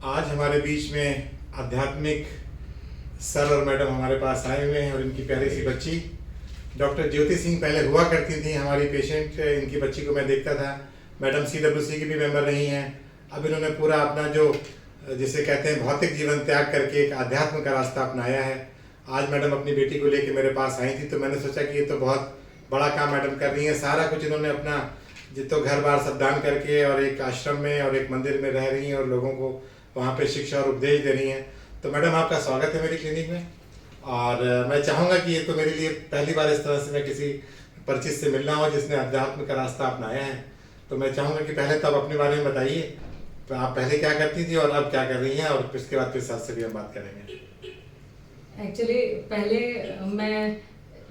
आज हमारे बीच में आध्यात्मिक सर और मैडम हमारे पास आए हुए हैं और इनकी प्यारी सी बच्ची डॉक्टर ज्योति सिंह पहले हुआ करती थी हमारी पेशेंट। इनकी बच्ची को मैं देखता था। मैडम CWC की भी मेंबर रही हैं। अब इन्होंने पूरा अपना जो जिसे कहते हैं भौतिक जीवन त्याग करके एक आध्यात्म का रास्ता अपनाया है। आज मैडम अपनी बेटी को लेकर मेरे पास आई थी तो मैंने सोचा कि ये तो बहुत बड़ा काम मैडम कर रही हैं। सारा कुछ इन्होंने अपना जितो घर बार सब दान करके और एक आश्रम में और एक मंदिर में रह रही हैं और लोगों को वहाँ पे शिक्षा और उपदेश दे रही हैं। तो मैडम आपका स्वागत है मेरी क्लिनिक में। और मैं चाहूँगा कि ये तो मेरे लिए पहली बार इस तरह से मैं किसी परिचित से मिलना हो जिसने अध्यात्म का रास्ता अपनाया है। तो मैं चाहूँगा कि पहले तो आप अपने बारे में बताइए, तो आप पहले क्या करती थी और अब क्या कर रही हैं, और उसके बाद फिर साथ से भी हम बात करेंगे। एक्चुअली पहले मैं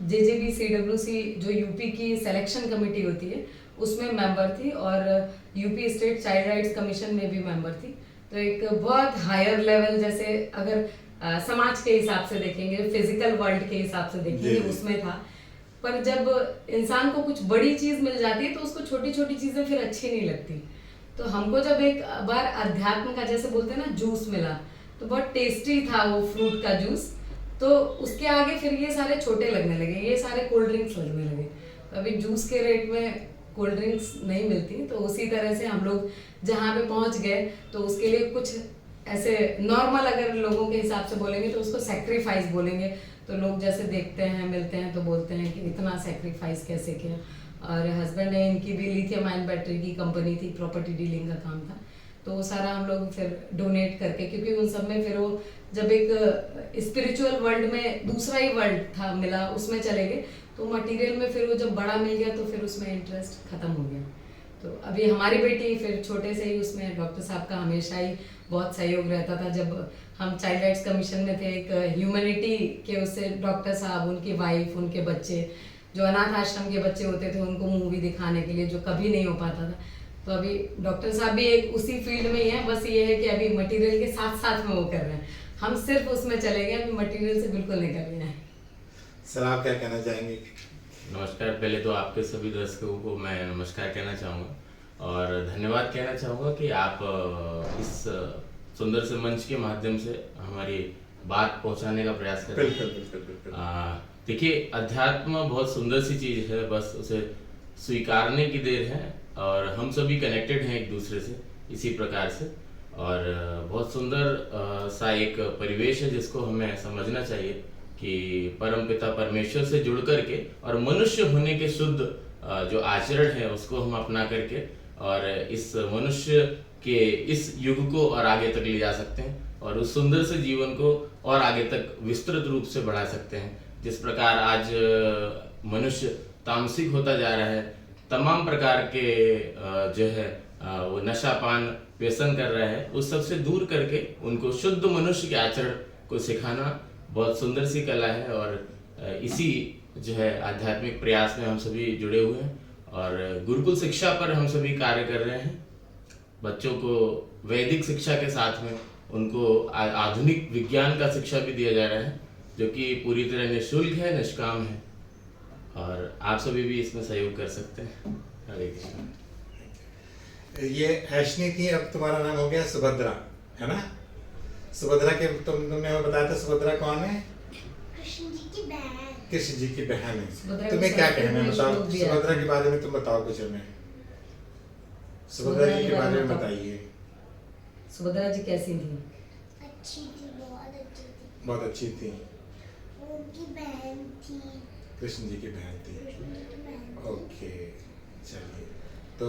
JJB CWC जो यूपी की सिलेक्शन कमेटी होती है उसमें मेंबर थी और UP state child rights commission में भी मेंबर थी। तो एक बहुत हायर लेवल, जैसे अगर समाज के हिसाब से देखेंगे, फिजिकल वर्ल्ड के हिसाब से देखेंगे उसमें था। पर जब इंसान को कुछ बड़ी चीज मिल जाती है तो उसको छोटी छोटी चीजें फिर अच्छी नहीं लगती। तो हमको जब एक बार अध्यात्म का, जैसे बोलते हैं ना, जूस मिला तो बहुत टेस्टी था वो फ्रूट का जूस। तो उसके आगे फिर ये सारे छोटे लगने लगे, ये सारे कोल्ड ड्रिंक्स लगने लगे। तो अभी जूस के रेट में कोल्ड ड्रिंक्स नहीं मिलती, तो उसी तरह से हम लोग जहाँ पे पहुँच गए तो उसके लिए कुछ ऐसे नॉर्मल, अगर लोगों के हिसाब से बोलेंगे तो उसको सेक्रीफाइस बोलेंगे। तो लोग जैसे देखते हैं, मिलते हैं तो बोलते हैं कि इतना सेक्रीफाइस कैसे किया। और हस्बैंड ने, इनकी भी लिथियम आयन बैटरी की कंपनी थी, प्रॉपर्टी डीलिंग का काम था, तो वो सारा हम लोग फिर डोनेट करके, क्योंकि उन सब में फिर वो जब एक स्पिरिचुअल वर्ल्ड में दूसरा ही वर्ल्ड था मिला, उसमें चले गए। तो मटेरियल में फिर वो जब बड़ा मिल गया तो फिर उसमें इंटरेस्ट खत्म हो गया। तो अभी हमारी बेटी फिर छोटे से ही उसमें डॉक्टर साहब का हमेशा ही बहुत सहयोग रहता था। जब हम चाइल्ड राइट्स कमीशन में थे, एक ह्यूमैनिटी के उससे डॉक्टर साहब, उनकी वाइफ, उनके बच्चे, जो अनाथ आश्रम के बच्चे होते थे, उनको मूवी दिखाने के लिए, जो कभी नहीं हो पाता था। तो अभी डॉक्टर साहब भी एक उसी फील्ड में ही हैं, बस ये है कि अभी मटेरियल के साथ साथ में वो कर रहे हैं। हम सिर्फ उसमें चले गए, अभी मटेरियल से बिल्कुल नहीं कर रहे हैं। सर आप क्या कहना चाहेंगे? नमस्कार। पहले तो आपके सभी दर्शकों को मैं नमस्कार कहना चाहूँगा और धन्यवाद कहना चाहूँगा कि आप इस सुंदर से मंच के माध्यम से हमारी बात पहुँचाने का प्रयास कर रहे हैं। बिल्कुल। देखिए, अध्यात्म बहुत सुंदर सी चीज़ है, बस उसे स्वीकारने की देर है। और हम सभी कनेक्टेड हैं एक दूसरे से इसी प्रकार से, और बहुत सुंदर सा एक परिवेश है जिसको हमें समझना चाहिए कि परमपिता परमेश्वर से जुड़ करके और मनुष्य होने के शुद्ध जो आचरण है उसको हम अपना करके और इस मनुष्य के इस युग को और आगे तक ले जा सकते हैं और उस सुंदर से जीवन को और आगे तक विस्तृत रूप से बढ़ा सकते हैं। जिस प्रकार आज मनुष्य तामसिक होता जा रहा है, तमाम प्रकार के जो है वो नशा पान व्यसन कर रहा है, उस सब से दूर करके उनको शुद्ध मनुष्य के आचरण को सिखाना बहुत सुंदर सी कला है। और इसी जो है आध्यात्मिक प्रयास में हम सभी जुड़े हुए हैं और गुरुकुल शिक्षा पर हम सभी कार्य कर रहे हैं। बच्चों को वैदिक शिक्षा के साथ में उनको आधुनिक विज्ञान का शिक्षा भी दिया जा रहा है, जो कि पूरी तरह निःशुल्क है, निष्काम है, और आप सभी भी इसमें सहयोग कर सकते हैं। हरे कृष्ण। ये ऐशनी थी, अब तुम्हारा नाम हो गया सुभद्रा, है ना? सुभद्रा के तुमने हमें बताया था सुभद्रा कौन है? कृष्ण जी की बहन। कृष्ण जी की बहन है। सुभद्रा तुम्हें को क्या साथ कहना है, में बताओ श्लोक दिया सुभद्रा था। के बारे में तुम बताओ कुछ हमें। सुभद्रा जी के बारे में बताइए। सुभद्रा जी कैसी थी? अच्छी थी, बहुत अच्छी थी। बहुत अच्छी थी। उनकी बहन थी। कृष्ण जी की बहन थी। कृष्ण जी की बहन थी। ओके, चलिए। तो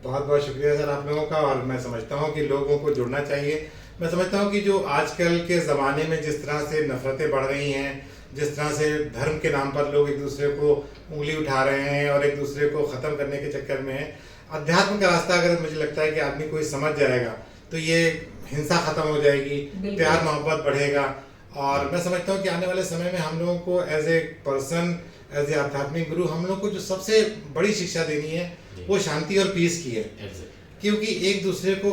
बहुत बहुत शुक्रिया सर आप लोगों का। और मैं समझता हूँ कि लोगों को जुड़ना चाहिए। मैं समझता हूँ कि जो आजकल के ज़माने में जिस तरह से नफरतें बढ़ रही हैं, जिस तरह से धर्म के नाम पर लोग एक दूसरे को उंगली उठा रहे हैं और एक दूसरे को ख़त्म करने के चक्कर में है, अध्यात्म का रास्ता अगर मुझे लगता है कि आदमी कोई समझ जाएगा तो ये हिंसा ख़त्म हो जाएगी, प्यार मोहब्बत बढ़ेगा। और मैं समझता हूँ कि आने वाले समय में हम लोगों को as a person, as a आध्यात्मिक गुरु, हम लोग को जो सबसे बड़ी शिक्षा देनी है वो शांति और पीस की है। क्योंकि एक दूसरे को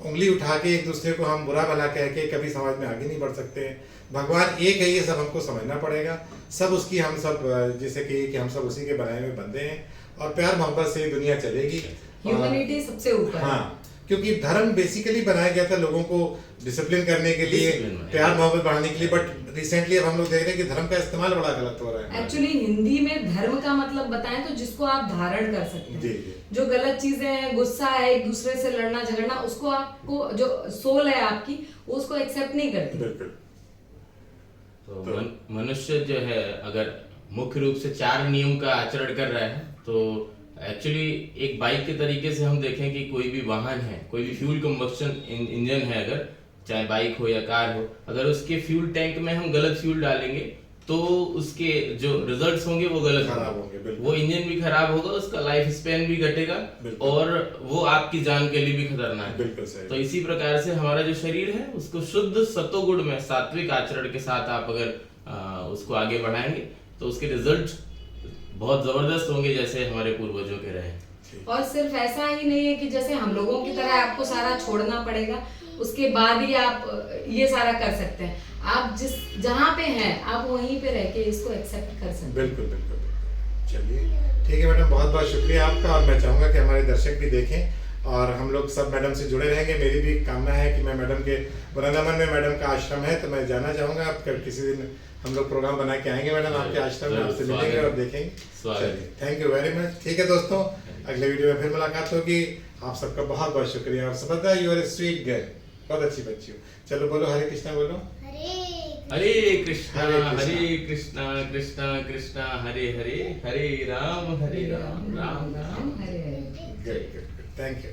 उंगली उठा के, एक दूसरे को हम बुरा भला कह के कभी समाज में आगे नहीं बढ़ सकते हैं। भगवान एक है, ये सब हमको समझना पड़ेगा। सब उसकी, हम सब जैसे कि हम सब उसी के बनाए हुए बंदे हैं और प्यार मोहब्बत से दुनिया चलेगी। ह्यूमैनिटी सबसे ऊपर। हाँ, क्योंकि धर्म बेसिकली बनाया गया था लोगों को डिसिप्लिन करने के लिए, Discipline बनाया प्यार गया। मोहब्बत बढ़ाने के लिए, बट रिसेंटली अब हम लोग देख रहे हैं कि धर्म का इस्तेमाल बड़ा गलत हो रहा है। एक्चुअली हिंदी में धर्म का मतलब बताएं तो जिसको आप धारण कर सकते हैं। जी, जी। जो गलत चीजें हैं, गुस्सा है, एक दूसरे से लड़ना झगड़ना, उसको आपको जो सोल है आपकी वो उसको एक्सेप्ट नहीं करती। बिल्कुल। तो मनुष्य जो है अगर मुख्य रूप से 4 नियम का आचरण कर रहा है तो एक्चुअली एक बाइक के तरीके से हम देखें कि कोई भी वाहन है, कोई भी फ्यूल कंबक्शन इंजन है, अगर चाहे बाइक हो या कार हो, अगर उसके फ्यूल टैंक में हम गलत फ्यूल डालेंगे तो उसके जो रिजल्ट्स होंगे वो गलत खराब होंगे, बिल्कुल। वो इंजन भी खराब होगा, उसका लाइफ स्पैन भी घटेगा बिल्कुल। और वो आपकी जान के लिए भी खतरनाक है। बिल्कुल सही। तो इसी प्रकार से हमारा जो शरीर है उसको शुद्ध सत्वगुण में सात्विक आचरण के साथ आप अगर उसको आगे बढ़ाएंगे तो उसके रिजल्ट बहुत जबरदस्त होंगे जैसे हमारे पूर्वजों के रहे। और सिर्फ ऐसा ही नहीं है कि जैसे हम लोगों की तरह आपको सारा छोड़ना पड़ेगा, उसके बाद ही आप ये सारा कर सकते हैं। आप जिस जहाँ पे हैं आप वहीं पे रह के इसको एक्सेप्ट कर सकते हैं। बिल्कुल बिल्कुल बिल्कुल। चलिए ठीक है मैडम, बहुत बहुत शुक्रिया आपका। और मैं चाहूँगा कि हमारे दर्शक भी देखें और हम लोग सब मैडम से जुड़े रहेंगे। मेरी भी कामना है कि मैं मैडम के वृंदावन में मैडम का आश्रम है तो मैं जाना चाहूँगा। आप किसी दिन हम लोग प्रोग्राम बना के आएंगे मैडम आपके आश्रम में, आपसे मिलेंगे और देखेंगे। चलिए, थैंक यू वेरी मच। ठीक है दोस्तों, अगले वीडियो में फिर मुलाकात होगी। आप सबका बहुत बहुत शुक्रिया। और सबदा you are a sweet girl, बहुत अच्छी बच्ची हो। चलो बोलो हरे कृष्णा बोलो। Hare Krishna Hare Krishna. Hare Krishna Krishna Krishna Hare Hare, Hare Ram Ram Ram Ram. Ram Hare Hare. Good good good, thank you.